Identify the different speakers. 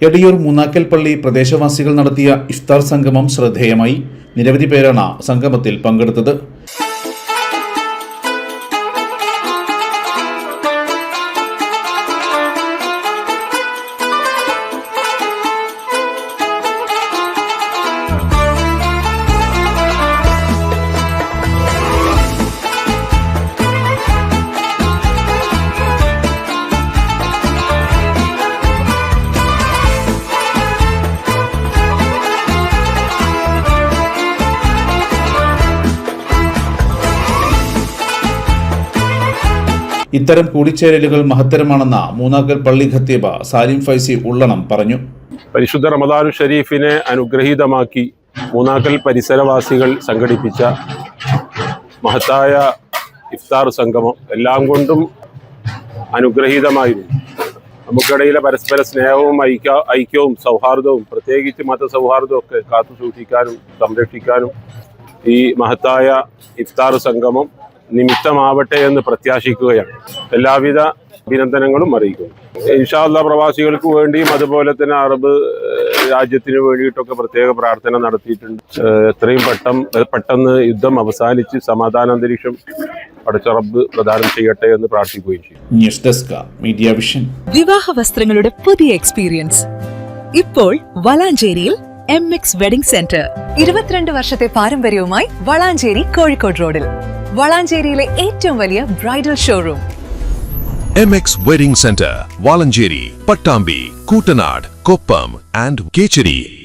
Speaker 1: എടിയൂർ മൂന്നാക്കൽ പള്ളി പ്രദേശവാസികൾ നടത്തിയ ഇഫ്താർ സംഗമം ശ്രദ്ധേയമായി. നിരവധി പേരാണ് സംഗമത്തിൽ പങ്കെടുത്തത്. ഇത്തരം കൂടിച്ചേരലുകൾ മഹത്തരമാണെന്ന മൂന്നാക്കൽ പള്ളി ഖത്തീബ് സാലിം ഫൈസി ഉള്ളണം പറഞ്ഞു.
Speaker 2: പരിശുദ്ധ റമദാൻ ഷരീഫിനെ അനുഗ്രഹീതമാക്കി മൂന്നാക്കൽ പരിസരവാസികൾ സംഘടിപ്പിച്ച മഹത്തായ ഇഫ്താർ സംഗമം എല്ലാം കൊണ്ടും അനുഗ്രഹീതമായിരുന്നു. നമുക്കിടയിലെ പരസ്പര സ്നേഹവും ഐക്യവും സൗഹാർദ്ദവും പ്രത്യേകിച്ച് മതസൗഹാർദ്ദവും ഒക്കെ കാത്തു സൂക്ഷിക്കാനും സംരക്ഷിക്കാനും ഈ മഹത്തായ ഇഫ്താർ സംഗമം നിമിത്തമാവട്ടെ എന്ന് പ്രത്യാശിക്കുകയാണ്. എല്ലാവിധ അഭിനന്ദനങ്ങളും അറിയിക്കുന്നു. ഇൻഷാ അല്ലാഹ് പ്രവാസികൾക്ക് വേണ്ടിയും അതുപോലെ തന്നെ അറബ് രാജ്യത്തിന് വേണ്ടിയിട്ടൊക്കെ പ്രത്യേക പ്രാർത്ഥന നടത്തിയിട്ടുണ്ട്. എത്രയും പെട്ടെന്ന് യുദ്ധം അവസാനിച്ച് സമാധാനാന്തരീക്ഷം പടച്ച റബ്ബ് പ്രദാനം ചെയ്യട്ടെ എന്ന് പ്രാർത്ഥിക്കുകയും ചെയ്യും.
Speaker 1: News desk media vision.
Speaker 3: വിവാഹ വസ്ത്രങ്ങളുടെ പുതിയ എക്സ്പീരിയൻസ് ഇപ്പോൾ വളാഞ്ചേരിയിൽ MX വെഡിംഗ് സെന്റർ. 22 വർഷത്തെ പാരമ്പര്യവുമായി വളാഞ്ചേരി കോഴിക്കോട് റോഡിൽ. വളാഞ്ചേരിയിലെ ഏറ്റവും വലിയ bridal showroom
Speaker 4: MX Wedding Center, Valanjeri, Pattambi, Kutanad, Koppam and Kecheri.